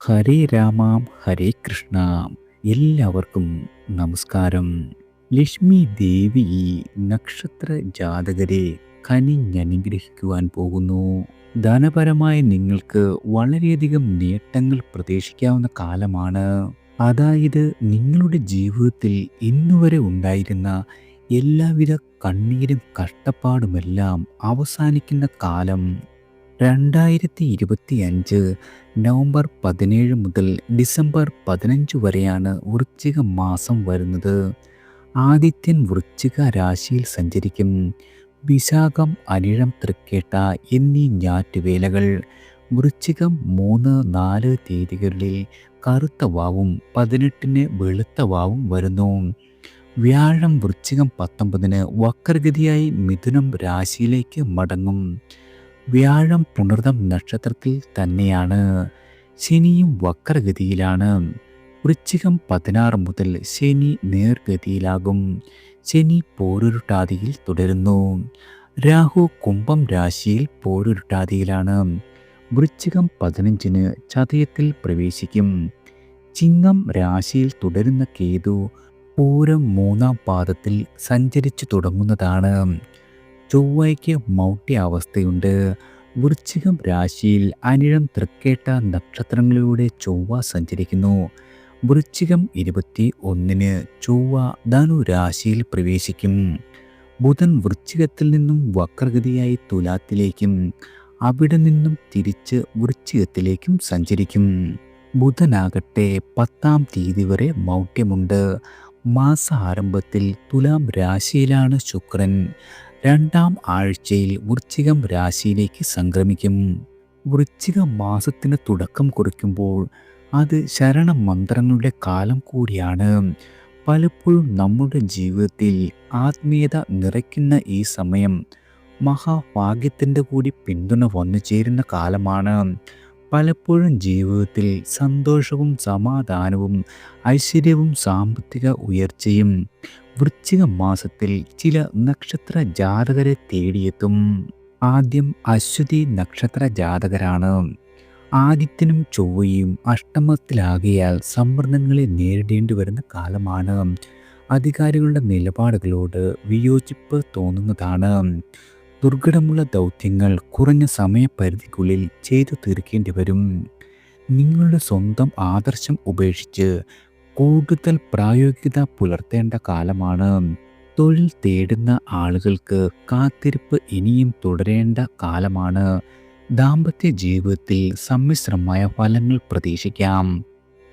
ഹരേ രാമാം ഹരേ കൃഷ്ണ. എല്ലാവർക്കും നമസ്കാരം. ലക്ഷ്മി ദേവി ഈ നക്ഷത്ര ജാതകരെ കനിഞ്ഞനുഗ്രഹിക്കുവാൻ പോകുന്നു. ധനപരമായി നിങ്ങൾക്ക് വളരെയധികം നേട്ടങ്ങൾ പ്രതീക്ഷിക്കാവുന്ന കാലമാണ്. അതായത് നിങ്ങളുടെ ജീവിതത്തിൽ ഇന്നുവരെ ഉണ്ടായിരുന്ന എല്ലാവിധ കണ്ണീരും കഷ്ടപ്പാടുമെല്ലാം അവസാനിക്കുന്ന കാലം. 2025 നവംബർ 17 മുതൽ ഡിസംബർ 15 വരെയാണ് വൃശ്ചിക മാസം വരുന്നത്. ആദിത്യൻ വൃശ്ചിക രാശിയിൽ സഞ്ചരിക്കും. വിശാഖം, അനിഴം, തൃക്കേട്ട എന്നീ ഞാറ്റുവേലകൾ വൃശ്ചികം 3, 4 തീയതികളിൽ കറുത്ത വാവും 18-ന് വെളുത്ത വാവും വരുന്നു. വ്യാഴം വൃശ്ചികം 19-ന് വക്രഗതിയായി മിഥുനം രാശിയിലേക്ക് മടങ്ങും. വ്യാഴം പുണർതം നക്ഷത്രത്തിൽ തന്നെയാണ്. ശനിയും വക്രഗതിയിലാണ്. വൃശ്ചികം 16 മുതൽ ശനി നേർഗതിയിലാകും. ശനി പോരുരുട്ടാതിയിൽ തുടരുന്നു. രാഹു കുംഭം രാശിയിൽ പോരുരുട്ടാതിയിലാണ്. വൃശ്ചികം 15-ന് ചതയത്തിൽ പ്രവേശിക്കും. ചിങ്ങം രാശിയിൽ തുടരുന്ന കേതു പൂരം 3-ാം പാദത്തിൽ സഞ്ചരിച്ചു തുടങ്ങുന്നതാണ്. ചൊവ്വയ്ക്ക് മൗഢ്യാവസ്ഥയുണ്ട്. വൃശ്ചികം രാശിയിൽ അനിഴം, തൃക്കേട്ട നക്ഷത്രങ്ങളിലൂടെ ചൊവ്വ സഞ്ചരിക്കുന്നു. വൃശ്ചികം 21-ന് ചൊവ്വ ധനു രാശിയിൽ പ്രവേശിക്കും. ബുധൻ വൃശ്ചികത്തിൽ നിന്നും വക്രഗതിയായി തുലാത്തിലേക്കും അവിടെ നിന്നും തിരിച്ച് വൃശ്ചികത്തിലേക്കും സഞ്ചരിക്കും. ബുധനാകട്ടെ 10-ാം തീയതി വരെ മൗഢ്യമുണ്ട്. മാസ ആരംഭത്തിൽ തുലാം രാശിയിലാണ് ശുക്രൻ. 2-ാം ആഴ്ചയിൽ വൃശ്ചികം രാശിയിലേക്ക് സംക്രമിക്കും. വൃശ്ചിക മാസത്തിന് തുടക്കം കുറിക്കുമ്പോൾ അത് ശരണമന്ത്രങ്ങളുടെ കാലം കൂടിയാണ്. പലപ്പോഴും നമ്മുടെ ജീവിതത്തിൽ ആത്മീയത നിറയ്ക്കുന്ന ഈ സമയം മഹാഭാഗ്യത്തിൻ്റെ കൂടി പിന്തുണ വന്നു ചേരുന്ന കാലമാണ്. പലപ്പോഴും ജീവിതത്തിൽ സന്തോഷവും സമാധാനവും ഐശ്വര്യവും സാമ്പത്തിക ഉയർച്ചയും വൃശ്ചിക മാസത്തിൽ ചില നക്ഷത്ര ജാതകരെ തേടിയെത്തും. ആദ്യം അശ്വതി നക്ഷത്ര ജാതകരാണ്. ആദിത്യനും ചൊവ്വയും അഷ്ടമത്തിലാകിയാൽ സമ്മർദ്ദങ്ങളെ നേരിടേണ്ടി വരുന്ന കാലമാണ്. അധികാരികളുടെ നിലപാടുകളോട് വിയോജിപ്പ് തോന്നുന്നതാണ്. ദുർഘടമുള്ള ദൗത്യങ്ങൾ കുറഞ്ഞ സമയപരിധിക്കുള്ളിൽ ചെയ്തു തീർക്കേണ്ടി വരും. നിങ്ങളുടെ സ്വന്തം ആദർശം ഉപേക്ഷിച്ച് കൂടുതൽ പ്രായോഗികത പുലർത്തേണ്ട കാലമാണ്. തൊഴിൽ തേടുന്ന ആളുകൾക്ക് കാത്തിരിപ്പ് ഇനിയും തുടരേണ്ട കാലമാണ്. ദാമ്പത്യ ജീവിതത്തിൽ സമ്മിശ്രമായ ഫലങ്ങൾ പ്രതീക്ഷിക്കാം.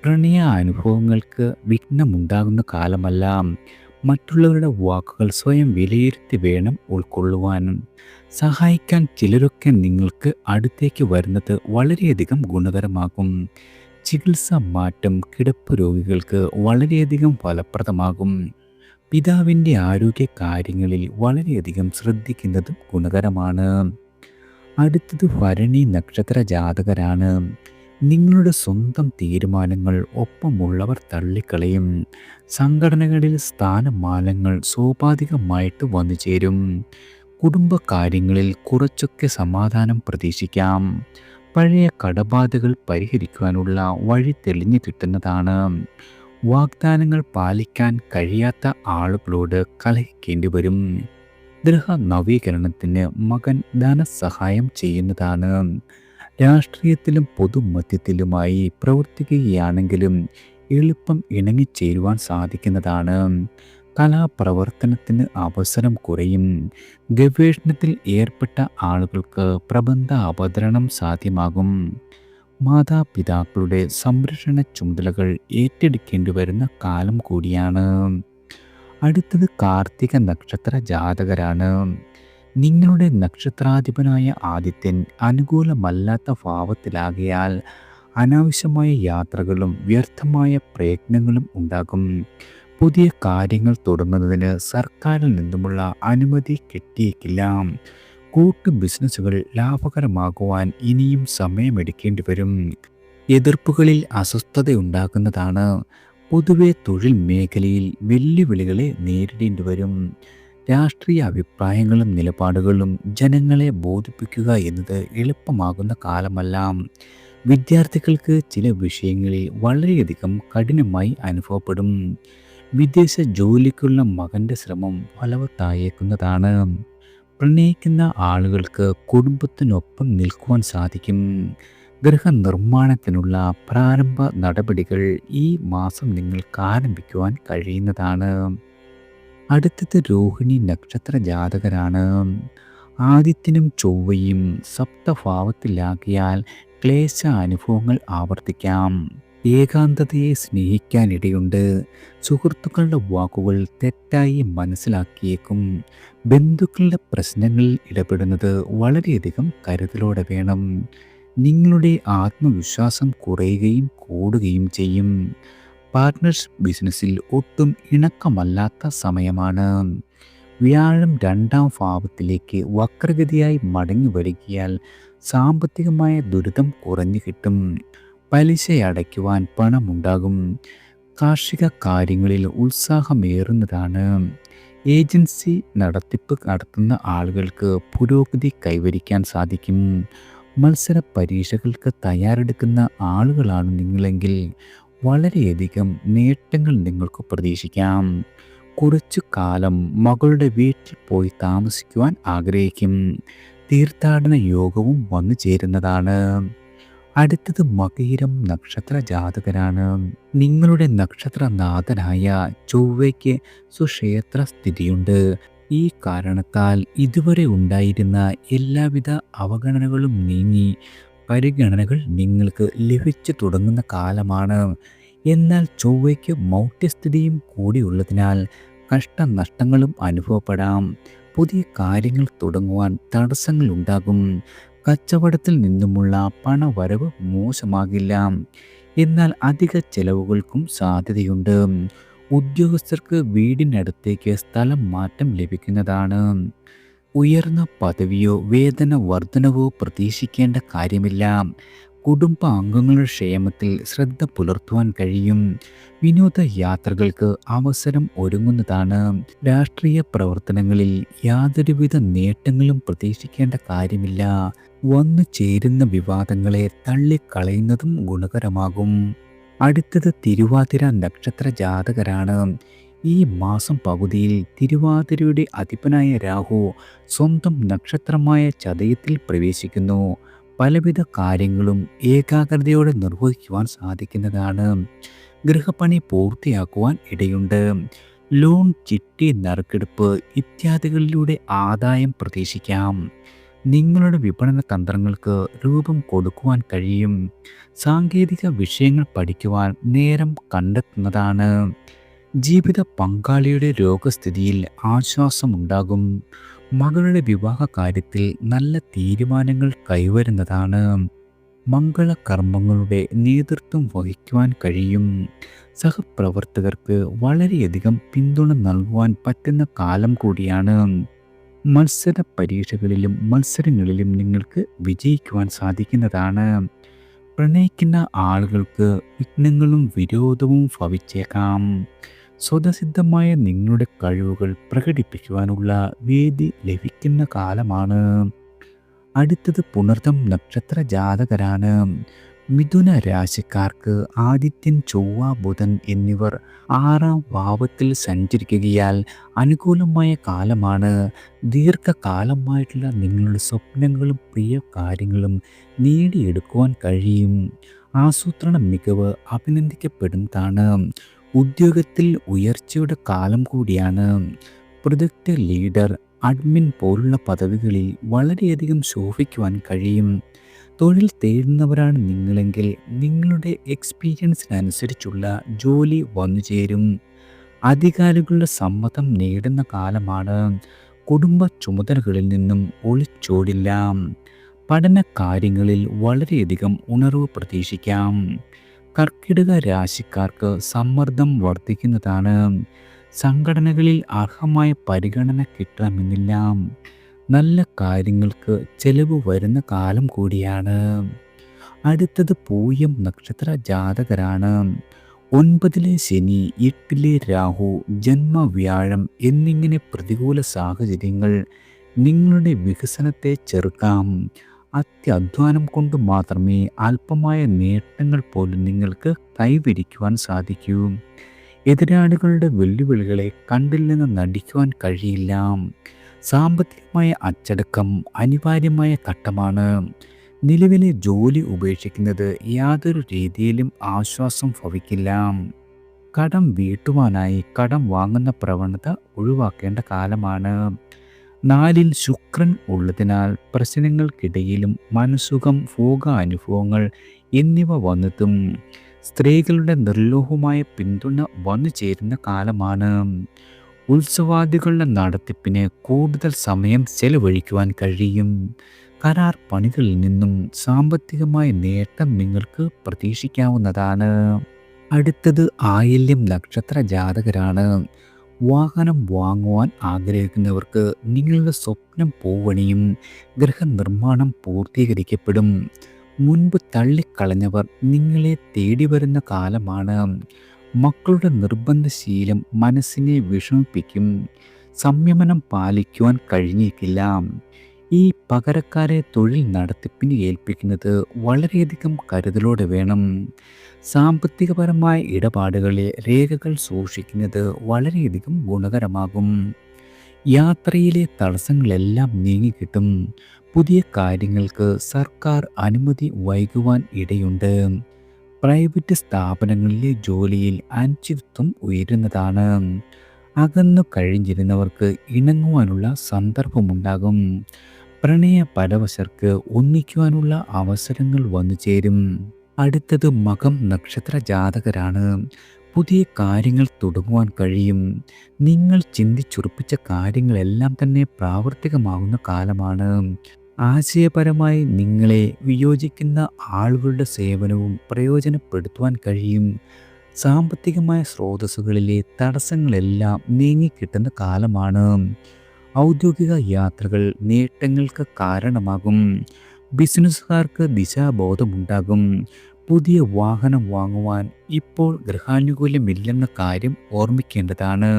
പ്രണയ അനുഭവങ്ങൾക്ക് വിഘ്നമുണ്ടാകുന്ന കാലമല്ല. മറ്റുള്ളവരുടെ വാക്കുകൾ സ്വയം വിലയിരുത്തി വേണം ഉൾക്കൊള്ളുവാൻ. സഹായിക്കാൻ ചിലരൊക്കെ നിങ്ങൾക്ക് അടുത്തേക്ക് വരുന്നത് വളരെയധികം ഗുണകരമാകും. ചികിത്സ മാറ്റം കിടപ്പ് രോഗികൾക്ക് വളരെയധികം ഫലപ്രദമാകും. പിതാവിൻ്റെ ആരോഗ്യ കാര്യങ്ങളിൽ വളരെയധികം ശ്രദ്ധിക്കുന്നതും ഗുണകരമാണ്. അടുത്തത് ഭരണി നക്ഷത്ര ജാതകരാണ്. നിങ്ങളുടെ സ്വന്തം തീരുമാനങ്ങൾ ഒപ്പമുള്ളവർ തള്ളിക്കളയും. സംഘടനകളിൽ സ്ഥാനമാനങ്ങൾ സ്വാഭാവികമായിട്ട് വന്നു ചേരും. കുടുംബകാര്യങ്ങളിൽ കുറച്ചൊക്കെ സമാധാനം പ്രതീക്ഷിക്കാം. പഴയ കടബാധകൾ പരിഹരിക്കുവാനുള്ള വഴി തെളിഞ്ഞു കിട്ടുന്നതാണ്. വാഗ്ദാനങ്ങൾ പാലിക്കാൻ കഴിയാത്ത ആളുകളോട് കലഹിക്കേണ്ടി വരും. ഗൃഹ നവീകരണത്തിന് മകൻ ധനസഹായം ചെയ്യുന്നതാണ്. രാഷ്ട്രീയത്തിലും പൊതുമധ്യത്തിലുമായി പ്രവർത്തിക്കുകയാണെങ്കിലും എളുപ്പം ഇണങ്ങിച്ചേരുവാൻ സാധിക്കുന്നതാണ്. കലാപ്രവർത്തനത്തിന് അവസരം കുറയും. ഗവേഷണത്തിൽ ഏർപ്പെട്ട ആളുകൾക്ക് പ്രബന്ധ അവതരണം സാധ്യമാകും. മാതാപിതാക്കളുടെ സംരക്ഷണ ചുമതലകൾ ഏറ്റെടുക്കേണ്ടി വരുന്ന കാലം കൂടിയാണ്. അടുത്തത് കാർത്തിക നക്ഷത്ര ജാതകരാണ്. നിങ്ങളുടെ നക്ഷത്രാധിപനായ ആദിത്യൻ അനുകൂലമല്ലാത്ത ഭാവത്തിലാകയാൽ അനാവശ്യമായ യാത്രകളും വ്യർത്ഥമായ പ്രയത്നങ്ങളും ഉണ്ടാകും. പുതിയ കാര്യങ്ങൾ തുടങ്ങുന്നതിന് സർക്കാരിൽ നിന്നുമുള്ള അനുമതി കിട്ടിയേക്കില്ല. കൂട്ടു ബിസിനസ്സുകൾ ലാഭകരമാകുവാൻ ഇനിയും സമയമെടുക്കേണ്ടി വരും. എതിർപ്പുകളിൽ അസ്വസ്ഥതയുണ്ടാകുന്നതാണ്. പൊതുവെ തൊഴിൽ മേഖലയിൽ വെല്ലുവിളികളെ നേരിടേണ്ടി വരും. രാഷ്ട്രീയ അഭിപ്രായങ്ങളും നിലപാടുകളും ജനങ്ങളെ ബോധിപ്പിക്കുക എന്നത് എളുപ്പമാകുന്ന കാലമല്ല. വിദ്യാർത്ഥികൾക്ക് ചില വിഷയങ്ങളിൽ വളരെയധികം കഠിനമായി അനുഭവപ്പെടും. വിദേശ ജോലിക്കുള്ള മകൻ്റെ ശ്രമം ഫലവത്തായേക്കുന്നതാണ്. പ്രണയിക്കുന്ന ആളുകൾക്ക് കുടുംബത്തിനൊപ്പം നിൽക്കുവാൻ സാധിക്കും. ഗൃഹനിർമ്മാണത്തിനുള്ള പ്രാരംഭ നടപടികൾ ഈ മാസം നിങ്ങൾക്ക് ആരംഭിക്കുവാൻ കഴിയുന്നതാണ്. അടുത്തത് രോഹിണി നക്ഷത്ര ജാതകരാണ്. ആദിത്യനും ചൊവ്വയും സപ്തഭാവത്തിലാക്കിയാൽ ക്ലേശ അനുഭവങ്ങൾ ആവർത്തിക്കാം. ഏകാന്തതയെ സ്നേഹിക്കാനിടയുണ്ട്. സുഹൃത്തുക്കളുടെ വാക്കുകൾ തെറ്റായി മനസ്സിലാക്കിയേക്കും. ബന്ധുക്കളുടെ പ്രശ്നങ്ങളിൽ ഇടപെടുന്നത് വളരെയധികം കരുതലോടെ വേണം. നിങ്ങളുടെ ആത്മവിശ്വാസം കുറയുകയും കൂടുകയും ചെയ്യും. പാർട്ട്ണർഷിപ്പ് ബിസിനസ്സിൽ ഒട്ടും ഇണക്കമല്ലാത്ത സമയമാണ്. വ്യാഴം രണ്ടാം ഭാവത്തിലേക്ക് വക്രഗതിയായി മടങ്ങി വരികയാൽ സാമ്പത്തികമായ ദുരിതം കുറഞ്ഞു കിട്ടും. പലിശയടയ്ക്കുവാൻ പണമുണ്ടാകും. കാർഷിക കാര്യങ്ങളിൽ ഉത്സാഹമേറുന്നതാണ്. ഏജൻസി നടത്തിപ്പ് നടത്തുന്ന ആളുകൾക്ക് പുരോഗതി കൈവരിക്കാൻ സാധിക്കും. മത്സര പരീക്ഷകൾക്ക് തയ്യാറെടുക്കുന്ന ആളുകളാണ് നിങ്ങളെങ്കിൽ വളരെയധികം നേട്ടങ്ങൾ നിങ്ങൾക്ക് പ്രതീക്ഷിക്കാം. കുറച്ചു കാലം മകളുടെ വീട്ടിൽ പോയി താമസിക്കുവാൻ ആഗ്രഹിക്കും. തീർത്ഥാടന യോഗവും വന്നു ചേരുന്നതാണ്. അടുത്തത് മകയിരം നക്ഷത്ര ജാതകരാണ്. നിങ്ങളുടെ നക്ഷത്രനാഥനായ ചൊവ്വയ്ക്ക് സുക്ഷേത്ര സ്ഥിതിയുണ്ട്. ഈ കാരണത്താൽ ഇതുവരെ ഉണ്ടായിരുന്ന എല്ലാവിധ അവഗണനകളും നീങ്ങി പരിഗണനകൾ നിങ്ങൾക്ക് ലഭിച്ചു തുടങ്ങുന്ന കാലമാണ്. എന്നാൽ ചൊവ്വയ്ക്ക് മൗഢ്യസ്ഥിതിയും കൂടിയുള്ളതിനാൽ കഷ്ടനഷ്ടങ്ങളും അനുഭവപ്പെടാം. പുതിയ കാര്യങ്ങൾ തുടങ്ങുവാൻ തടസ്സങ്ങൾ ഉണ്ടാകും. കച്ചവടത്തിൽ നിന്നുമുള്ള പണവരവ് മോശമാകില്ല. എന്നാൽ അധിക ചെലവുകൾക്കും സാധ്യതയുണ്ട്. ഉദ്യോഗസ്ഥർക്ക് വീടിനടുത്തേക്ക് സ്ഥലം മാറ്റം ലഭിക്കുന്നതാണ്. ഉയർന്ന പദവിയോ വേതന വർധനവോ പ്രതീക്ഷിക്കേണ്ട കാര്യമില്ല. കുടുംബാംഗങ്ങളുടെ ക്ഷേമത്തിൽ ശ്രദ്ധ പുലർത്തുവാൻ കഴിയും. വിനോദയാത്രകൾക്ക് അവസരം ഒരുങ്ങുന്നതാണ്. രാഷ്ട്രീയ പ്രവർത്തനങ്ങളിൽ യാതൊരുവിധ നേട്ടങ്ങളും പ്രതീക്ഷിക്കേണ്ട കാര്യമില്ല. വന്നു ചേരുന്ന വിവാദങ്ങളെ തള്ളിക്കളയുന്നതും ഗുണകരമാകും. അടുത്തത് തിരുവാതിര നക്ഷത്ര ജാതകരാണ്. ഈ മാസം പകുതിയിൽ തിരുവാതിരയുടെ അധിപനായ രാഹു സ്വന്തം നക്ഷത്രമായ ചതയത്തിൽ പ്രവേശിക്കുന്നു. പലവിധ കാര്യങ്ങളും ഏകാഗ്രതയോടെ നിർവഹിക്കുവാൻ സാധിക്കുന്നതാണ്. ഗൃഹപണി പൂർത്തിയാക്കുവാൻ ഇടയുണ്ട്. ലോൺ, ചിട്ടി, നറുക്കെടുപ്പ് ഇത്യാദികളിലൂടെ ആദായം പ്രതീക്ഷിക്കാം. നിങ്ങളുടെ വിപണന തന്ത്രങ്ങൾക്ക് രൂപം കൊടുക്കുവാൻ കഴിയും. സാങ്കേതിക വിഷയങ്ങൾ പഠിക്കുവാൻ നേരം കണ്ടെത്തുന്നതാണ്. ജീവിത പങ്കാളിയുടെ രോഗസ്ഥിതിയിൽ ആശ്വാസമുണ്ടാകും. മകളുടെ വിവാഹ കാര്യത്തിൽ നല്ല തീരുമാനങ്ങൾ കൈവരുന്നതാണ്. മംഗളകർമ്മങ്ങളുടെ നേതൃത്വം വഹിക്കുവാൻ കഴിയും. സഹപ്രവർത്തകർക്ക് വളരെയധികം പിന്തുണ നൽകുവാൻ പറ്റുന്ന കാലം കൂടിയാണ്. മത്സര പരീക്ഷകളിലും മത്സരങ്ങളിലും നിങ്ങൾക്ക് വിജയിക്കുവാൻ സാധിക്കുന്നതാണ്. പ്രണയിക്കുന്ന ആളുകൾക്ക് വിഘ്നങ്ങളും വിരോധവും ഭവിച്ചേക്കാം. സ്വതസിദ്ധമായ നിങ്ങളുടെ കഴിവുകൾ പ്രകടിപ്പിക്കുവാനുള്ള വേദി ലഭിക്കുന്ന കാലമാണ്. അടുത്തത് പുണർതം നക്ഷത്ര ജാതകരാണ്. മിഥുന രാശിക്കാർക്ക് ആദിത്യൻ, ചൊവ്വ, ബുധൻ എന്നിവർ 6ാം ഭാവത്തിൽ സഞ്ചരിക്കുകയാൽ അനുകൂലമായ കാലമാണ്. ദീർഘകാലമായിട്ടുള്ള നിങ്ങളുടെ സ്വപ്നങ്ങളും പ്രിയ കാര്യങ്ങളും നേടിയെടുക്കുവാൻ കഴിയും. ആസൂത്രണ മികവ് അഭിനന്ദിക്കപ്പെടുന്നതാണ്. ഉദ്യോഗത്തിൽ ഉയർച്ചയുടെ കാലം കൂടിയാണ്. പ്രൊജക്റ്റ് ലീഡർ, അഡ്മിൻ പോലുള്ള പദവികളിൽ വളരെയധികം ശോഭിക്കുവാൻ കഴിയും. തൊഴിൽ തേടുന്നവരാണ് നിങ്ങളെങ്കിൽ നിങ്ങളുടെ എക്സ്പീരിയൻസിനനുസരിച്ചുള്ള ജോലി വന്നു ചേരും. അധികാരികളുടെ സമ്മതം നേടുന്ന കാലമാണ്. കുടുംബ ചുമതലകളിൽ നിന്നും ഒളിച്ചോടില്ല. പഠന കാര്യങ്ങളിൽ വളരെയധികം ഉണർവ് പ്രതീക്ഷിക്കാം. കർക്കിടക രാശിക്കാർക്ക് സമ്മർദ്ദം വർദ്ധിക്കുന്നതാണ്. സംഘടനകളിൽ അർഹമായ പരിഗണന കിട്ടണമെന്നില്ല. നല്ല കാര്യങ്ങൾക്ക് ചെലവ് വരുന്ന കാലം കൂടിയാണ്. അടുത്തത് പൂയം നക്ഷത്ര ജാതകരാണ്. 9ലെ ശനി, 8ലെ രാഹു, ജന്മവ്യാഴം എന്നിങ്ങനെ പ്രതികൂല സാഹചര്യങ്ങൾ നിങ്ങളുടെ വികസനത്തെ ചെറുക്കാം. അത്യധ്വാനം കൊണ്ട് മാത്രമേ അല്പമായ നേട്ടങ്ങൾ പോലും നിങ്ങൾക്ക് കൈവരിക്കുവാൻ സാധിക്കൂ. എതിരാളികളുടെ വെല്ലുവിളികളെ കണ്ടില്ലെന്ന് നടിക്കുവാൻ കഴിയില്ല. സാമ്പത്തികമായ അച്ചടക്കം അനിവാര്യമായ ഘട്ടമാണ്. നിലവിലെ ജോലി ഉപേക്ഷിക്കുന്നത് യാതൊരു രീതിയിലും ആശ്വാസം ഭവിക്കില്ല. കടം വീട്ടുവാനായി കടം വാങ്ങുന്ന പ്രവണത ഒഴിവാക്കേണ്ട കാലമാണ്. 4-ൽ ശുക്രൻ ഉള്ളതിനാൽ പ്രശ്നങ്ങൾക്കിടയിലും മനഃസുഖം, ഭോഗാനുഭവങ്ങൾ എന്നിവ വന്നെത്തും. സ്ത്രീകളുടെ നിർലോഭമായ പിന്തുണ വന്നു ചേരുന്ന കാലമാണ്. ഉത്സവാദികളുടെ നടത്തിപ്പിന് കൂടുതൽ സമയം ചെലവഴിക്കുവാൻ കഴിയും. കരാർ പണികളിൽ നിന്നും സാമ്പത്തികമായ നേട്ടം നിങ്ങൾക്ക് പ്രതീക്ഷിക്കാവുന്നതാണ്. അടുത്തത് ആയില്യം നക്ഷത്ര ജാതകരാണ്. വാഹനം വാങ്ങുവാൻ ആഗ്രഹിക്കുന്നവർക്ക് നിങ്ങളുടെ സ്വപ്നം പൂവണിയും. ഗൃഹനിർമ്മാണം പൂർത്തീകരിക്കപ്പെടും. മുൻപ് തള്ളിക്കളഞ്ഞവർ നിങ്ങളെ തേടി വരുന്ന കാലമാണ്. മക്കളുടെ നിർബന്ധശീലം മനസ്സിനെ വിഷമിപ്പിക്കും. സംയമനം പാലിക്കുവാൻ കഴിഞ്ഞേക്കില്ല. ഈ പകരക്കാരെ തൊഴിൽ നടത്തിപ്പിന് ഏൽപ്പിക്കുന്നത് വളരെയധികം കരുതലോടെ വേണം. സാമ്പത്തികപരമായ ഇടപാടുകളിലെ രേഖകൾ സൂക്ഷിക്കുന്നത് വളരെയധികം ഗുണകരമാകും. യാത്രയിലെ തടസ്സങ്ങളെല്ലാം നീങ്ങിക്കിട്ടും. പുതിയ കാര്യങ്ങൾക്ക് സർക്കാർ അനുമതി വൈകുവാൻ ഇടയുണ്ട്. പ്രൈവറ്റ് സ്ഥാപനങ്ങളിലെ ജോലിയിൽ അനിശ്ചിതത്വം ഉയരുന്നതാണ്. അകന്നു കഴിഞ്ഞിരുന്നവർക്ക് ഇണങ്ങുവാനുള്ള സന്ദർഭമുണ്ടാകും. പ്രണയ പരവശർക്ക് ഒന്നിക്കുവാനുള്ള അവസരങ്ങൾ വന്നു ചേരും. അടുത്തത് മകം നക്ഷത്ര ജാതകരാണ്. പുതിയ കാര്യങ്ങൾ തുടങ്ങുവാൻ കഴിയും. നിങ്ങൾ ചിന്തിച്ചുറപ്പിച്ച കാര്യങ്ങളെല്ലാം തന്നെ പ്രാവർത്തികമാകുന്ന കാലമാണ്. ആശയപരമായി നിങ്ങളെ വിയോജിക്കുന്ന ആളുകളുടെ സേവനവും പ്രയോജനപ്പെടുത്തുവാൻ കഴിയും. സാമ്പത്തികമായ സ്രോതസ്സുകളിലെ തടസ്സങ്ങളെല്ലാം നീങ്ങിക്കിട്ടുന്ന കാലമാണ്. ഔദ്യോഗിക യാത്രകൾ നേട്ടങ്ങൾക്ക് കാരണമാകും. ബിസിനസ്സുകാർക്ക് ദിശാബോധമുണ്ടാകും. പുതിയ വാഹനം വാങ്ങുവാൻ ഇപ്പോൾ ഗൃഹാനുകൂല്യമില്ലെന്ന കാര്യം ഓർമ്മിക്കേണ്ടതാണ്.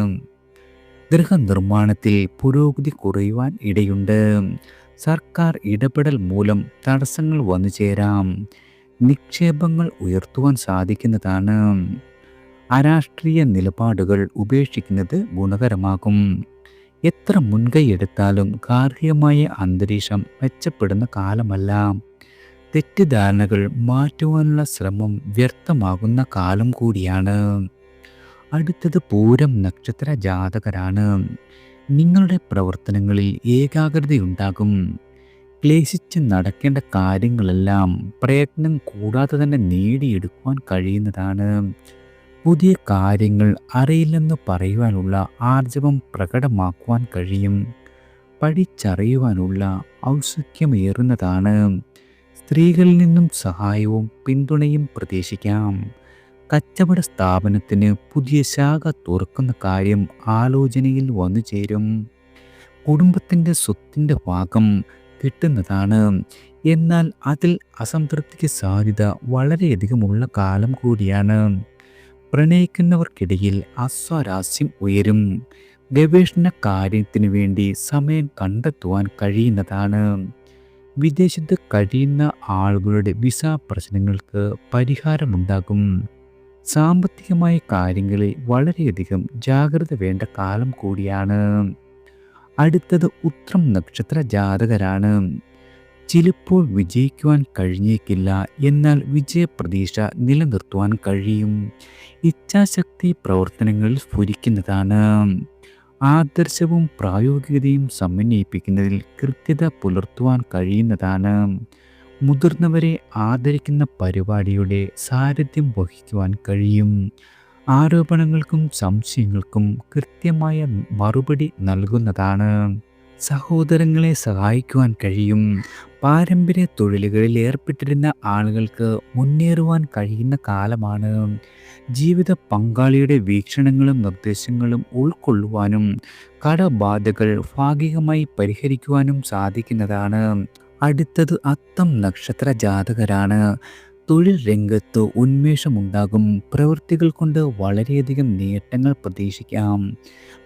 ഗൃഹനിർമ്മാണത്തിൽ പുരോഗതി കുറയുവാൻ ഇടയുണ്ട്. സർക്കാർ ഇടപെടൽ മൂലം തടസ്സങ്ങൾ വന്നു ചേരാം. നിക്ഷേപങ്ങൾ ഉയർത്തുവാൻ സാധിക്കുന്നതാണ്. അരാഷ്ട്രീയ നിലപാടുകൾ ഉപേക്ഷിക്കുന്നത് ഗുണകരമാകും. എത്ര മുൻകൈ എടുത്താലും ഗാർഹികമായ അന്തരീക്ഷം മെച്ചപ്പെടുന്ന കാലമല്ല. തെറ്റിദ്ധാരണകൾ മാറ്റുവാനുള്ള ശ്രമം വ്യർത്ഥമാകുന്ന കാലം കൂടിയാണ്. അടുത്തത് പൂരം നക്ഷത്ര ജാതകരാണ്. നിങ്ങളുടെ പ്രവർത്തനങ്ങളിൽ ഏകാഗ്രതയുണ്ടാകും. ക്ലേശിച്ച് നടക്കേണ്ട കാര്യങ്ങളെല്ലാം പ്രയത്നം കൂടാതെ തന്നെ നേടിയെടുക്കുവാൻ കഴിയുന്നതാണ്. പുതിയ കാര്യങ്ങൾ അറിയില്ലെന്ന് പറയുവാനുള്ള ആർജവം പ്രകടമാക്കുവാൻ കഴിയും. പഠിച്ചറിയുവാനുള്ള ഔത്സുക്യമേറുന്നതാണ്. സ്ത്രീകളിൽ നിന്നും സഹായവും പിന്തുണയും പ്രതീക്ഷിക്കാം. കച്ചവട സ്ഥാപനത്തിന് പുതിയ ശാഖ തുറക്കുന്ന കാര്യം ആലോചനയിൽ വന്നു ചേരും. കുടുംബത്തിൻ്റെ സ്വത്തിൻ്റെ ഭാഗം കിട്ടുന്നതാണ്. എന്നാൽ അതിൽ അസംതൃപ്തിക്ക് സാധ്യത വളരെയധികമുള്ള കാലം കൂടിയാണ്. പ്രണയിക്കുന്നവർക്കിടയിൽ അസ്വാരസ്യം ഉയരും. ഗവേഷണ കാര്യത്തിനു വേണ്ടി സമയം കണ്ടെത്തുവാൻ കഴിയുന്നതാണ്. വിദേശത്ത് കഴിയുന്ന ആളുകളുടെ വിസ പ്രശ്നങ്ങൾക്ക് പരിഹാരമുണ്ടാകും. സാമ്പത്തികമായ കാര്യങ്ങളിൽ വളരെയധികം ജാഗ്രത വേണ്ട കാലം കൂടിയാണ്. അടുത്തത് ഉത്രം നക്ഷത്ര ജാതകരാണ്. ചിലപ്പോൾ വിജയിക്കുവാൻ കഴിഞ്ഞേക്കില്ല, എന്നാൽ വിജയപ്രതീക്ഷ നിലനിർത്തുവാൻ കഴിയും. ഇച്ഛാശക്തി പ്രവർത്തനങ്ങളിൽ സ്ഫുരിക്കുന്നതാണ്. ആദർശവും പ്രായോഗികതയും സമന്വയിപ്പിക്കുന്നതിൽ കൃത്യത പുലർത്തുവാൻ കഴിയുന്നതാണ്. മുതിർന്നവരെ ആദരിക്കുന്ന പരിപാടിയുടെ സാരഥ്യം വഹിക്കുവാൻ കഴിയും. ആരോപണങ്ങൾക്കും സംശയങ്ങൾക്കും കൃത്യമായ മറുപടി നൽകുന്നതാണ്. സഹോദരങ്ങളെ സഹായിക്കുവാൻ കഴിയും. പാരമ്പര്യ തൊഴിലുകളിൽ ഏർപ്പെട്ടിരുന്ന ആളുകൾക്ക് മുന്നേറുവാൻ കഴിയുന്ന കാലമാണ്. ജീവിത പങ്കാളിയുടെ വീക്ഷണങ്ങളും നിർദ്ദേശങ്ങളും ഉൾക്കൊള്ളുവാനും കടബാധകൾ ഭാഗികമായി പരിഹരിക്കുവാനും സാധിക്കുന്നതാണ്. അടുത്തത് അത്തം നക്ഷത്ര ജാതകരാണ്. തൊഴിൽ രംഗത്ത് ഉന്മേഷമുണ്ടാകും. പ്രവൃത്തികൾ കൊണ്ട് വളരെയധികം നേട്ടങ്ങൾ പ്രതീക്ഷിക്കാം.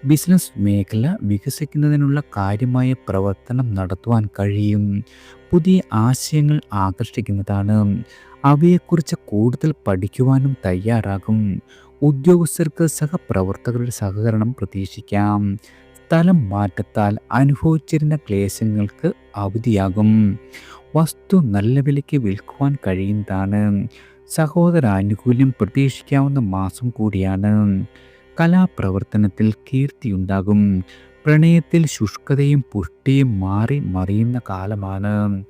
ബിസിനസ് മേഖല വികസിക്കുന്നതിനുള്ള കാര്യമായ പ്രവർത്തനം നടത്തുവാൻ കഴിയും. പുതിയ ആശയങ്ങൾ ആകർഷിക്കുന്നതാണ്. അവയെക്കുറിച്ച് കൂടുതൽ പഠിക്കുവാനും തയ്യാറാകും. ഉദ്യോഗസ്ഥർക്ക് സഹപ്രവർത്തകരുടെ സഹകരണം പ്രതീക്ഷിക്കാം. സ്ഥലം മാറ്റത്താൽ അനുഭവിച്ചിരുന്ന ക്ലേശങ്ങൾക്ക് അവധിയാകും. വസ്തു നല്ല വിലയ്ക്ക് വിൽക്കുവാൻ കഴിയുന്നതാണ്. സഹോദരാനുകൂല്യം പ്രതീക്ഷിക്കാവുന്ന മാസം കൂടിയാണ്. കലാപ്രവർത്തനത്തിൽ കീർത്തിയുണ്ടാകും. പ്രണയത്തിൽ ശുഷ്കതയും പുഷ്ടിയും മാറി മറിയുന്ന കാലമാണ്.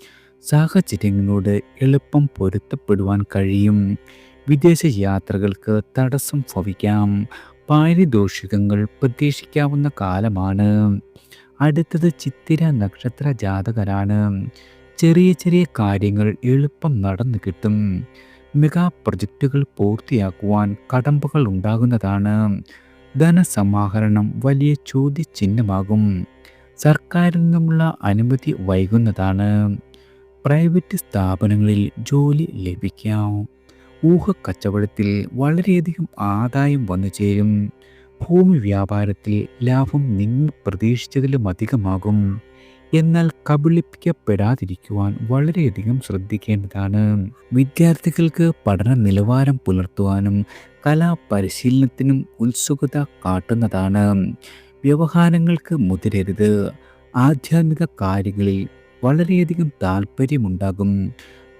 സാഹചര്യങ്ങളോട് എളുപ്പം പൊരുത്തപ്പെടുവാൻ കഴിയും. വിദേശ യാത്രകൾക്ക് തടസ്സം ഭവിക്കാം. പാരിതോഷികങ്ങൾ പ്രതീക്ഷിക്കാവുന്ന കാലമാണ്. അടുത്തത് ചിത്തിര നക്ഷത്ര ജാതകരാണ്. ചെറിയ ചെറിയ കാര്യങ്ങൾ എളുപ്പം നടന്നു കിട്ടും. മെഗാ പ്രൊജക്റ്റുകൾ പൂർത്തിയാക്കുവാൻ കടമ്പകൾ ഉണ്ടാകുന്നതാണ്. ധനസമാഹരണം വലിയ ചോദ്യചിഹ്നമാകും. സർക്കാരിൽ നിന്നുമുള്ള അനുമതി വൈകുന്നതാണ്. പ്രൈവറ്റ് സ്ഥാപനങ്ങളിൽ ജോലി ലഭിക്കാം. ഊഹക്കച്ചവടത്തിൽ വളരെയധികം ആദായം വന്നു ചേരും. ഭൂമി വ്യാപാരത്തിൽ ലാഭം നിങ്ങൾ പ്രതീക്ഷിച്ചതിലും അധികമാകും. എന്നാൽ കബളിപ്പിക്കപ്പെടാതിരിക്കുവാൻ വളരെയധികം ശ്രദ്ധിക്കേണ്ടതാണ്. വിദ്യാർത്ഥികൾക്ക് പഠന നിലവാരം പുലർത്തുവാനും കലാപരിശീലനത്തിനും ഉത്സുകത കാട്ടുന്നതാണ്. വ്യവഹാരങ്ങൾക്ക് മുതിരരുത്. ആധ്യാത്മിക കാര്യങ്ങളിൽ വളരെയധികം താല്പര്യമുണ്ടാകും.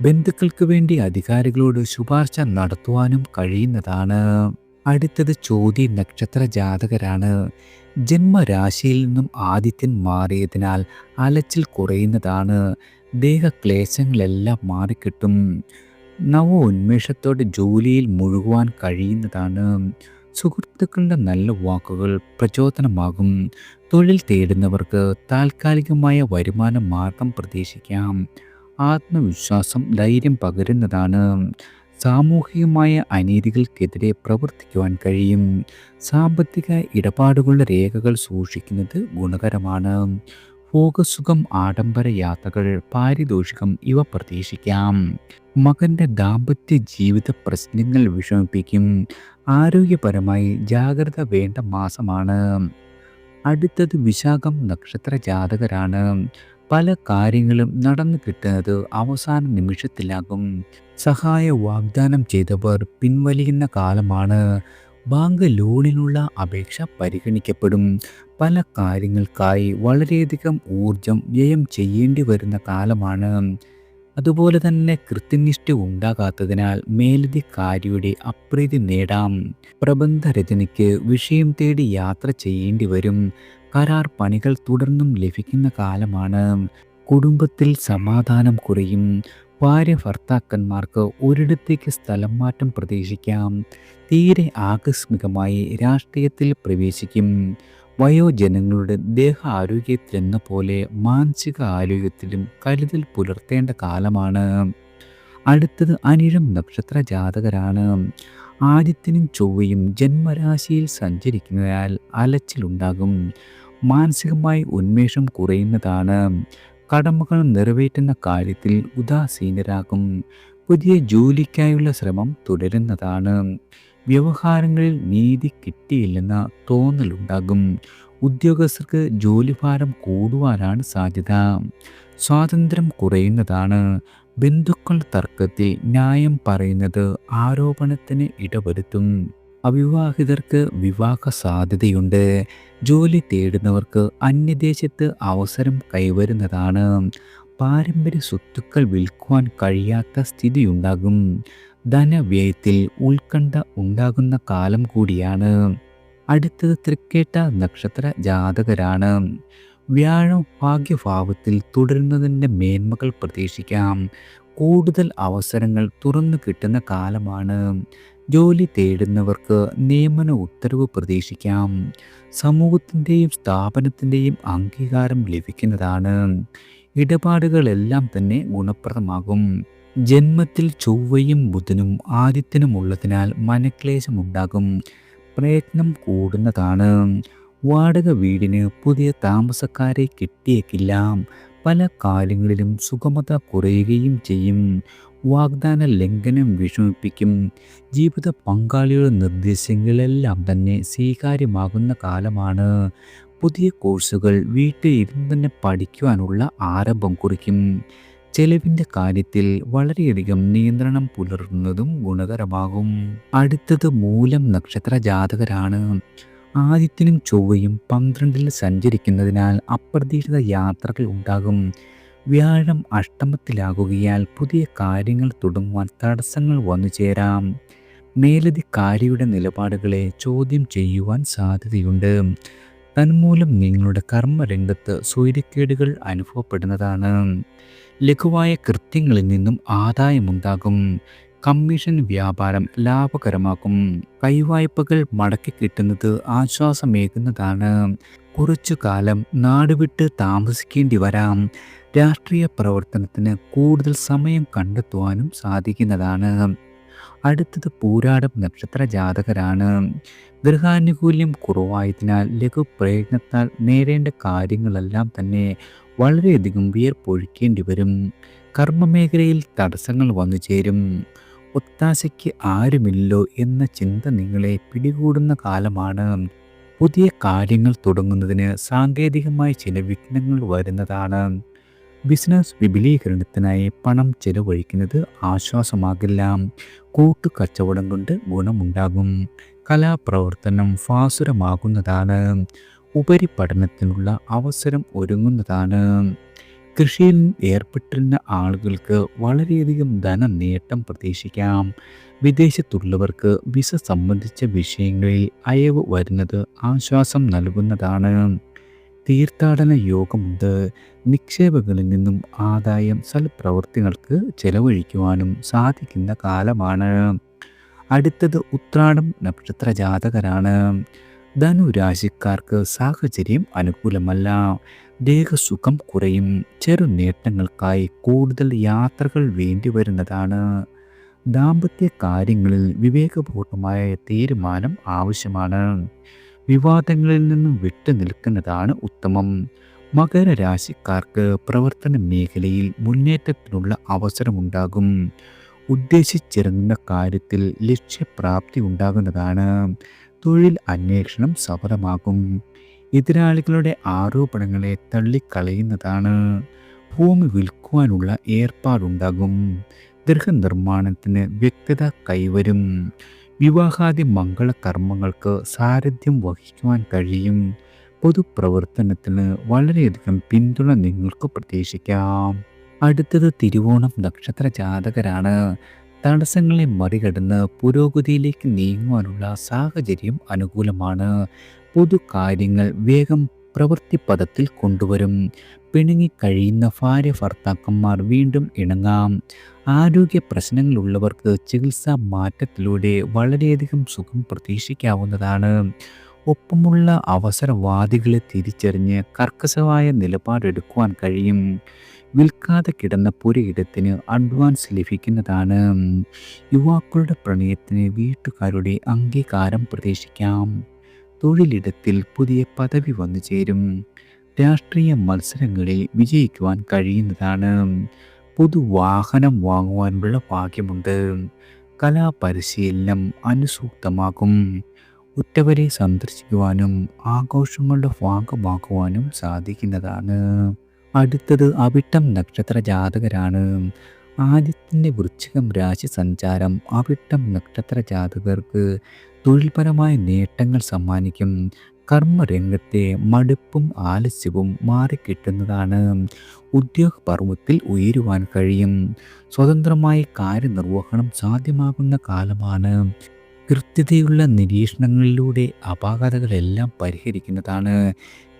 ബന്ധുക്കൾക്ക് വേണ്ടി അധികാരികളോട് ശുപാർശ നടത്തുവാനും കഴിയുന്നതാണ്. അടുത്തത് ചോതി നക്ഷത്ര ജാതകരാണ്. ജന്മരാശിയിൽ നിന്നും ആദിത്യൻ മാറിയതിനാൽ അലച്ചിൽ കുറയുന്നതാണ്. ദേഹക്ലേശങ്ങളെല്ലാം മാറിക്കിട്ടും. നവോന്മേഷത്തോടെ ജോലിയിൽ മുഴുകുവാൻ കഴിയുന്നതാണ്. സുഹൃത്തുക്കളുടെ നല്ല വാക്കുകൾ പ്രചോദനമാകും. തൊഴിൽ തേടുന്നവർക്ക് താൽക്കാലികമായ വരുമാന മാർഗം പ്രതീക്ഷിക്കാം. ആത്മവിശ്വാസം ധൈര്യം പകരുന്നതാണ്. സാമൂഹികമായ അനീതികൾക്കെതിരെ പ്രവർത്തിക്കുവാൻ കഴിയും. സാമ്പത്തിക ഇടപാടുകളുടെ രേഖകൾ സൂക്ഷിക്കുന്നത് ഗുണകരമാണ്. ഭോഗസുഖം, ആഡംബര യാത്രകൾ, പാരിതോഷികം ഇവ പ്രതീക്ഷിക്കാം. മകൻ്റെ ദാമ്പത്യ ജീവിത പ്രശ്നങ്ങൾ വിഷമിപ്പിക്കും. ആരോഗ്യപരമായി ജാഗ്രത വേണ്ട മാസമാണ്. അടുത്തത് വിശാഖം നക്ഷത്ര ജാതകരാണ്. പല കാര്യങ്ങളും നടന്നു കിട്ടുന്നത് അവസാന നിമിഷത്തിലാകും. സഹായ വാഗ്ദാനം ചെയ്തവർ പിൻവലിയുന്ന കാലമാണ്. ബാങ്ക് ലോണിനുള്ള അപേക്ഷ പരിഗണിക്കപ്പെടും. പല കാര്യങ്ങൾക്കായി വളരെയധികം ഊർജം വ്യയം ചെയ്യേണ്ടി വരുന്ന കാലമാണ്. അതുപോലെ തന്നെ കൃത്യനിഷ്ഠ ഉണ്ടാകാത്തതിനാൽ മേലധികാരിയുടെ അപ്രീതി നേടാം. പ്രബന്ധരചനയ്ക്ക് വിഷയം തേടി യാത്ര ചെയ്യേണ്ടി വരും. കരാർ പണികൾ തുടർന്നും ലഭിക്കുന്ന കാലമാണ്. കുടുംബത്തിൽ സമാധാനം കുറയും. ഭാര്യ ഭർത്താക്കന്മാർക്ക് ഒരിടത്തേക്ക് സ്ഥലം മാറ്റം പ്രതീക്ഷിക്കാം. തീരെ ആകസ്മികമായി രാഷ്ട്രീയത്തിൽ പ്രവേശിക്കും. വയോജനങ്ങളുടെ ദേഹ ആരോഗ്യത്തിലെന്ന പോലെ മാനസിക ആരോഗ്യത്തിലും കരുതൽ പുലർത്തേണ്ട കാലമാണ്. അടുത്തത് അനിഴം നക്ഷത്ര ജാതകരാണ്. ആദിത്യനും ചൊവ്വയും ജന്മരാശിയിൽ സഞ്ചരിക്കുന്നതിനാൽ അലച്ചിലുണ്ടാകും. മാനസികമായി ഉന്മേഷം കുറയുന്നതാണ്. കടമകൾ നിറവേറ്റുന്ന കാര്യത്തിൽ ഉദാസീനരാകും. പുതിയ ജോലിക്കായുള്ള ശ്രമം തുടരുന്നതാണ്. വ്യവഹാരങ്ങളിൽ നീതി കിട്ടിയില്ലെന്ന തോന്നലുണ്ടാകും. ഉദ്യോഗസ്ഥർക്ക് ജോലിഭാരം കൂടുവാനാണ് സാധ്യത. സ്വാതന്ത്ര്യം കുറയുന്നതാണ്. ബന്ധുക്കൾ തർക്കത്തിൽ ന്യായം പറയുന്നത് ആരോപണത്തിന് ഇടവരുത്തും. അവിവാഹിതർക്ക് വിവാഹ സാധ്യതയുണ്ട്. ജോലി തേടുന്നവർക്ക് അന്യദേശത്ത് അവസരം കൈവരുന്നതാണ്. പാരമ്പര്യ സ്വത്തുക്കൾ വിൽക്കുവാൻ കഴിയാത്ത സ്ഥിതിയുണ്ടാകും. ധനവ്യയത്തിൽ ഉത്കണ്ഠ ഉണ്ടാകുന്ന കാലം കൂടിയാണ്. അടുത്തത് തൃക്കേട്ട നക്ഷത്ര ജാതകരാണ്. വ്യാഴം ഭാഗ്യഭാവത്തിൽ തുടരുന്നതിൻ്റെ മേന്മകൾ പ്രതീക്ഷിക്കാം. കൂടുതൽ അവസരങ്ങൾ തുറന്നു കിട്ടുന്ന കാലമാണ്. ജോലി തേടുന്നവർക്ക് നിയമന ഉത്തരവ് പ്രതീക്ഷിക്കാം. സമൂഹത്തിൻ്റെയും സ്ഥാപനത്തിൻ്റെയും അംഗീകാരം ലഭിക്കുന്നതാണ്. ഇടപാടുകളെല്ലാം തന്നെ ഗുണപ്രദമാകും. ജന്മത്തിൽ ചൊവ്വയും ബുധനും ആദിത്യനും ഉള്ളതിനാൽ മനക്ലേശമുണ്ടാകും. പ്രയത്നം കൂടുന്നതാണ്. വാടക വീടിന് പുതിയ താമസക്കാരെ കിട്ടിയേക്കില്ല. പല കാര്യങ്ങളിലും സുഗമത കുറയുകയും ചെയ്യും. വാഗ്ദാന ലംഘനം വിഷമിപ്പിക്കും. ജീവിത പങ്കാളിയുടെ നിർദ്ദേശങ്ങളെല്ലാം തന്നെ സ്വീകാര്യമാകുന്ന കാലമാണ്. പുതിയ കോഴ്സുകൾ വീട്ടിൽ ഇരുന്ന് തന്നെ പഠിക്കുവാനുള്ള ആരംഭം കുറിക്കും. ചെലവിൻ്റെ കാര്യത്തിൽ വളരെയധികം നിയന്ത്രണം പുലർത്തുന്നതും ഗുണകരമാകും. അടുത്തത് മൂലം നക്ഷത്ര ജാതകരാണ്. ആദിത്യനും ചൊവ്വയും 12-ൽ സഞ്ചരിക്കുന്നതിനാൽ അപ്രതീക്ഷിത യാത്രകൾ ഉണ്ടാകും. വ്യാഴം അഷ്ടമത്തിലാകുകയാൽ പുതിയ കാര്യങ്ങൾ തുടങ്ങുവാൻ തടസ്സങ്ങൾ വന്നു ചേരാം. മേലധികാരിയുടെ നിലപാടുകളെ ചോദ്യം ചെയ്യുവാൻ സാധ്യതയുണ്ട്. തന്മൂലം നിങ്ങളുടെ കർമ്മരംഗത്ത് സ്വൈര്യക്കേടുകൾ അനുഭവപ്പെടുന്നതാണ്. ലഘുവായ കൃത്യങ്ങളിൽ നിന്നും ആദായമുണ്ടാകും. കമ്മീഷൻ വ്യാപാരം ലാഭകരമാക്കും. കൈവായ്പകൾ മടക്കി കിട്ടുന്നത് ആശ്വാസമേകുന്നതാണ്. കുറച്ചു കാലം നാടുവിട്ട് താമസിക്കേണ്ടി വരാം. രാഷ്ട്രീയ പ്രവർത്തനത്തിന് കൂടുതൽ സമയം കണ്ടെത്തുവാനും സാധിക്കുന്നതാണ്. അടുത്തത് പൂരാടം നക്ഷത്ര ജാതകരാണ്. ഗൃഹാനുകൂല്യം കുറവായതിനാൽ ലഘു പ്രയത്നത്താൽ നേടേണ്ട കാര്യങ്ങളെല്ലാം തന്നെ വളരെയധികം വിയർപ്പൊഴിക്കേണ്ടി വരും. കർമ്മമേഖലയിൽ തടസ്സങ്ങൾ വന്നു ചേരും. ഒത്താശയ്ക്ക് ആരുമില്ലോ എന്ന ചിന്ത നിങ്ങളെ പിടികൂടുന്ന കാലമാണ്. പുതിയ കാര്യങ്ങൾ തുടങ്ങുന്നതിന് സാങ്കേതികമായി ചില വിഘ്നങ്ങൾ വരുന്നതാണ്. ബിസിനസ് വിപുലീകരണത്തിനായി പണം ചെലവഴിക്കുന്നത് ആശ്വാസമാകില്ല. കൂട്ടുകച്ചവടം കൊണ്ട് ഗുണമുണ്ടാകും. കലാപ്രവർത്തനം ഭാസുരമാകുന്നതാണ്. ഉപരിപഠനത്തിനുള്ള അവസരം ഒരുങ്ങുന്നതാണ്. കൃഷിയിൽ ഏർപ്പെട്ടിരുന്ന ആളുകൾക്ക് വളരെയധികം ധനനേട്ടം പ്രതീക്ഷിക്കാം. വിദേശത്തുള്ളവർക്ക് വിസ സംബന്ധിച്ച വിഷയങ്ങളിൽ അയവ് വരുന്നത് ആശ്വാസം നൽകുന്നതാണ്. തീർത്ഥാടന യോഗമുണ്ട്. നിക്ഷേപങ്ങളിൽ നിന്നും ആദായം സൽപ്രവൃത്തികൾക്ക് ചെലവഴിക്കുവാനും സാധിക്കുന്ന കാലമാണ്. അടുത്തത് ഉത്രാടം നക്ഷത്ര ജാതകരാണ്. ധനുരാശിക്കാർക്ക് സാഹചര്യം അനുകൂലമല്ല. ദേഹസുഖം കുറയും. ചെറു നേട്ടങ്ങൾക്കായി കൂടുതൽ യാത്രകൾ വേണ്ടിവരുന്നതാണ്. ദാമ്പത്യ കാര്യങ്ങളിൽ വിവേകപൂർണമായ തീരുമാനം ആവശ്യമാണ്. വിവാദങ്ങളിൽ നിന്നും വിട്ടു നിൽക്കുന്നതാണ് ഉത്തമം. മകരരാശിക്കാർക്ക് പ്രവർത്തന മേഖലയിൽ മുന്നേറ്റത്തിനുള്ള അവസരമുണ്ടാകും. ഉദ്ദേശിച്ചിറങ്ങുന്ന കാര്യത്തിൽ ലക്ഷ്യപ്രാപ്തി ഉണ്ടാകുന്നതാണ്. തൊഴിൽ അന്വേഷണം സഫലമാകും. എതിരാളികളുടെ ആരോപണങ്ങളെ തള്ളിക്കളയുന്നതാണ്. ഭൂമി വിൽക്കുവാനുള്ള ഏർപ്പാടുണ്ടാകും. ഗൃഹനിർമ്മാണത്തിന് വ്യക്തത കൈവരും. വിവാഹാദി മംഗളകർമ്മങ്ങൾക്ക് സാരഥ്യം വഹിക്കുവാൻ കഴിയും. പൊതുപ്രവർത്തനത്തിന് വളരെയധികം പിന്തുണ നിങ്ങൾക്ക് പ്രതീക്ഷിക്കാം. അടുത്തത് തിരുവോണം നക്ഷത്ര ജാതകരാണ്. തടസ്സങ്ങളെ മറികടന്ന് പുരോഗതിയിലേക്ക് നീങ്ങുവാനുള്ള സാഹചര്യം അനുകൂലമാണ്. പൊതുകാര്യങ്ങൾ വേഗം പ്രവൃത്തിപഥത്തിൽ കൊണ്ടുവരും. പിണങ്ങിക്കഴിയുന്ന ഭാര്യ ഭർത്താക്കന്മാർ വീണ്ടും ഇണങ്ങാം. ആരോഗ്യ പ്രശ്നങ്ങളുള്ളവർക്ക് ചികിത്സാ മാറ്റത്തിലൂടെ വളരെയധികം സുഖം പ്രതീക്ഷിക്കാവുന്നതാണ്. ഒപ്പമുള്ള അവസരവാദികളെ തിരിച്ചറിഞ്ഞ് കർക്കശമായ നിലപാടെടുക്കുവാൻ കഴിയും. വിൽക്കാതെ കിടന്ന പുരയിടത്തിന് അഡ്വാൻസ് ലഭിക്കുന്നതാണ്. യുവാക്കളുടെ പ്രണയത്തിന് വീട്ടുകാരുടെ അംഗീകാരം പ്രതീക്ഷിക്കാം. തൊഴിലിടത്തിൽ പുതിയ പദവി വന്നു ചേരും. രാഷ്ട്രീയ മത്സരങ്ങളിൽ വിജയിക്കുവാൻ കഴിയുന്നതാണ്. പുതുവാഹനം വാങ്ങുവാനുള്ള ഭാഗ്യമുണ്ട്. കലാപരിശീലനം അനുസൂക്തമാകും. ഉറ്റവരെ സന്ദർശിക്കുവാനും ആഘോഷങ്ങളുടെ ഭാഗമാക്കുവാനും സാധിക്കുന്നതാണ്. അടുത്തത് അവിട്ടം നക്ഷത്ര ജാതകരാണ്. ആദ്യത്തിൻ്റെ വൃശ്ചികം രാശി സഞ്ചാരം അവിട്ടം നക്ഷത്ര ജാതകർക്ക് തൊഴിൽപരമായ നേട്ടങ്ങൾ സമ്മാനിക്കും. കർമ്മരംഗത്തെ മടുപ്പും ആലസ്യവും മാറിക്കിട്ടുന്നതാണ്. ഉദ്യോഗപർവത്തിൽ ഉയരുവാൻ കഴിയും. സ്വതന്ത്രമായി കാര്യനിർവഹണം സാധ്യമാകുന്ന കാലമാണ്. കൃത്യതയുള്ള നിരീക്ഷണങ്ങളിലൂടെ അപാകതകളെല്ലാം പരിഹരിക്കുന്നതാണ്.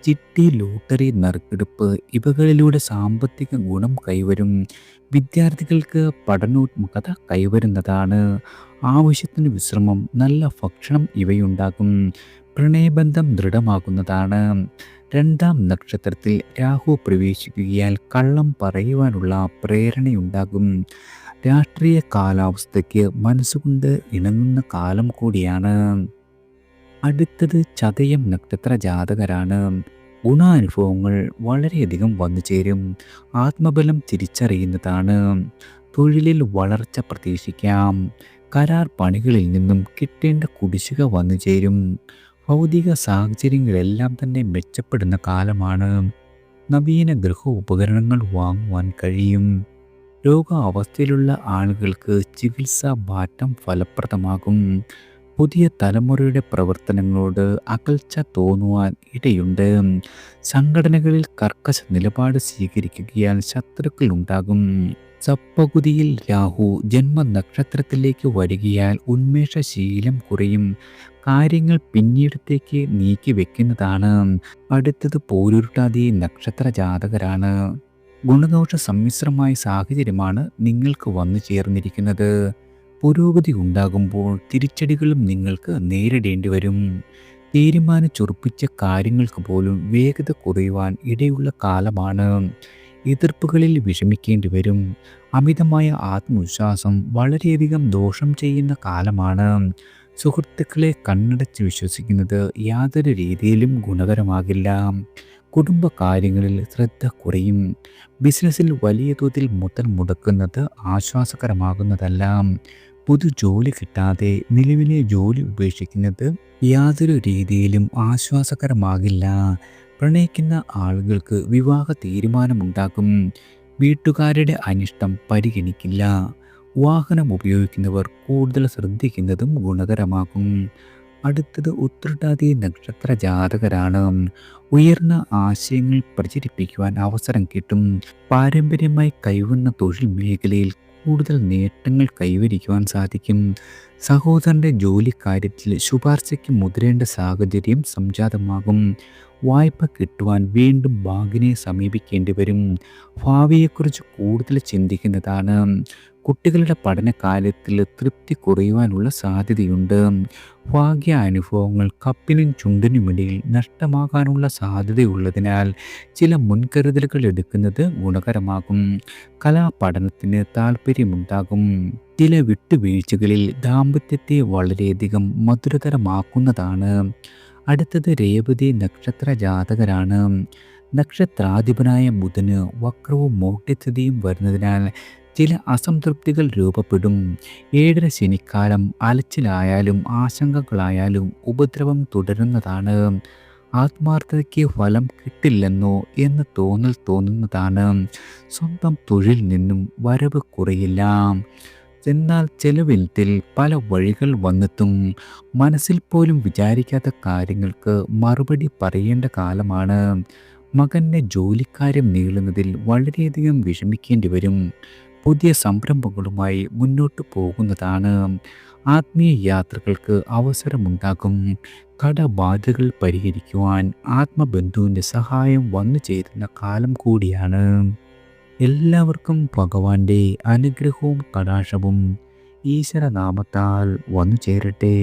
ചിട്ടി, ലോട്ടറി, നറുക്കെടുപ്പ് ഇവകളിലൂടെ സാമ്പത്തിക ഗുണം കൈവരും. വിദ്യാർത്ഥികൾക്ക് പഠനോന്മുഖത കൈവരുന്നതാണ്. ആവശ്യത്തിന് വിശ്രമം, നല്ല ഭക്ഷണം ഇവയുണ്ടാകും. പ്രണയബന്ധം ദൃഢമാകുന്നതാണ്. രണ്ടാം നക്ഷത്രത്തിൽ രാഹു പ്രവേശിക്കുകയാൽ കള്ളം പറയുവാനുള്ള പ്രേരണയുണ്ടാകും. രാഷ്ട്രീയ കാലാവസ്ഥയ്ക്ക് മനസ്സുകൊണ്ട് ഇണങ്ങുന്ന കാലം കൂടിയാണ്. അടുത്തത് ചതയം നക്ഷത്ര ജാതകരാണ്. ഗുണാനുഭവങ്ങൾ വളരെയധികം വന്നു ചേരും. ആത്മബലം തിരിച്ചറിയുന്നതാണ്. തൊഴിലിൽ വളർച്ച പ്രതീക്ഷിക്കാം. കരാർ പണികളിൽ നിന്നും കിട്ടേണ്ട കുടിശ്ശിക വന്നു ചേരും. ഭൗതിക സാഹചര്യങ്ങളെല്ലാം തന്നെ മെച്ചപ്പെടുന്ന കാലമാണ്. നവീന ഗൃഹ ഉപകരണങ്ങൾ വാങ്ങുവാൻ കഴിയും. രോഗാവസ്ഥയിലുള്ള ആളുകൾക്ക് ചികിത്സാ മാറ്റം ഫലപ്രദമാകും. പുതിയ തലമുറയുടെ പ്രവർത്തനങ്ങളോട് അകൽച്ച തോന്നുവാൻ ഇടയുണ്ട്. സംഘടനകളിൽ കർക്കശ നിലപാട് സ്വീകരിക്കുകയാൽ ശത്രുക്കൾ ഉണ്ടാകും. സപ്പകുതിയിൽ രാഹു ജന്മനക്ഷത്രത്തിലേക്ക് വരികയാൽ ഉന്മേഷശീലം കുറയും. കാര്യങ്ങൾ പിന്നീടത്തേക്ക് നീക്കി വെക്കുന്നതാണ്. അടുത്തത് പോരുരുട്ടാതി നക്ഷത്ര ജാതകരാണ്. ഗുണദോഷ സമ്മിശ്രമായ സാഹചര്യമാണ് നിങ്ങൾക്ക് വന്നു ചേർന്നിരിക്കുന്നത്. പുരോഗതി ഉണ്ടാകുമ്പോൾ തിരിച്ചടികളും നിങ്ങൾക്ക് നേരിടേണ്ടി വരും. തീരുമാനിച്ചുറപ്പിച്ച കാര്യങ്ങൾക്ക് പോലും വേഗത കുറയുവാൻ ഇടയുള്ള കാലമാണ്. എതിർപ്പുകളിൽ വിഷമിക്കേണ്ടി വരും. അമിതമായ ആത്മവിശ്വാസം വളരെയധികം ദോഷം ചെയ്യുന്ന കാലമാണ്. സുഹൃത്തുക്കളെ കണ്ണടച്ച് വിശ്വസിക്കുന്നത് യാതൊരു രീതിയിലും ഗുണകരമാകില്ല. കുടുംബകാര്യങ്ങളിൽ ശ്രദ്ധ കുറയും. ബിസിനസ്സിൽ വലിയ തോതിൽ മുതൽ മുടക്കുന്നത് ആശ്വാസകരമാകുന്നതല്ല. പുതു ജോലി കിട്ടാതെ നിലവിലെ ജോലി ഉപേക്ഷിക്കുന്നത് യാതൊരു രീതിയിലും ആശ്വാസകരമാകില്ല. പ്രണയിക്കുന്ന ആളുകൾക്ക് വിവാഹ തീരുമാനമുണ്ടാകും. വീട്ടുകാരുടെ അനിഷ്ടം പരിഗണിക്കില്ല. വാഹനം ഉപയോഗിക്കുന്നവർ കൂടുതൽ ശ്രദ്ധിക്കുന്നതും ഗുണകരമാകും. അടുത്തത് ഉത്രട്ടാതി നക്ഷത്ര ജാതകരാണ്. ഉയർന്ന ആശയങ്ങൾ പ്രചരിപ്പിക്കുവാൻ അവസരം കിട്ടും. പാരമ്പര്യമായി കൈവന്ന തൊഴിൽ മേഖലയിൽ കൂടുതൽ നേട്ടങ്ങൾ കൈവരിക്കുവാൻ സാധിക്കും. സഹോദരൻ്റെ ജോലിക്കാര്യത്തിൽ ശുപാർശയ്ക്ക് മുതിരേണ്ട സാഹചര്യം സംജാതമാകും. വായ്പ കിട്ടുവാൻ വീണ്ടും ബാങ്കിനെ സമീപിക്കേണ്ടി വരും. ഭാവിയെക്കുറിച്ച് കൂടുതൽ ചിന്തിക്കുന്നതാണ്. കുട്ടികളുടെ പഠനകാര്യത്തിൽ തൃപ്തി കുറയുവാനുള്ള സാധ്യതയുണ്ട്. ഭാഗ്യ അനുഭവങ്ങൾ കപ്പിനും ചുണ്ടിനുമിടയിൽ നഷ്ടമാകാനുള്ള സാധ്യതയുള്ളതിനാൽ ചില മുൻകരുതലുകൾ എടുക്കുന്നത് ഗുണകരമാകും. കലാപഠനത്തിന് താല്പര്യമുണ്ടാകും. ചില വിട്ടുവീഴ്ചകളിൽ ദാമ്പത്യത്തെ വളരെയധികം മധുരതരമാക്കുന്നതാണ്. അടുത്തത് രേവതി നക്ഷത്ര ജാതകരാണ്. നക്ഷത്രാധിപനായ ബുധന് വക്രവും മോക്ഷസ്ഥിതിയും വരുന്നതിനാൽ ചില അസംതൃപ്തികൾ രൂപപ്പെടും. 7.5 ശനിക്കാലം അലച്ചിലായാലും ആശങ്കകളായാലും ഉപദ്രവം തുടരുന്നതാണ്. ആത്മാർത്ഥതയ്ക്ക് ഫലം കിട്ടില്ലെന്നോ എന്ന് തോന്നുന്നതാണ്. സ്വന്തം തൊഴിൽ നിന്നും വരവ് കുറയില്ല. എന്നാൽ ചെലവിൽ പല വഴികൾ വന്നെത്തും. മനസ്സിൽ പോലും വിചാരിക്കാത്ത കാര്യങ്ങൾക്ക് മറുപടി പറയേണ്ട കാലമാണ്. മകൻ്റെ ജോലിക്കാര്യം നീളുന്നതിൽ വളരെയധികം വിഷമിക്കേണ്ടി വരും. പുതിയ സംരംഭങ്ങളുമായി മുന്നോട്ട് പോകുന്നതാണ്. ആത്മീയ യാത്രകൾക്ക് അവസരമുണ്ടാകും. കടബാധ്യതകൾ പരിഹരിക്കുവാൻ ആത്മബന്ധുവിൻ്റെ സഹായം വന്നു ചേരുന്ന കാലം കൂടിയാണ്. എല്ലാവർക്കും ഭഗവാന്റെ അനുഗ്രഹവും കടാക്ഷവും ഈശ്വരനാമത്താൽ വന്നു ചേരട്ടെ.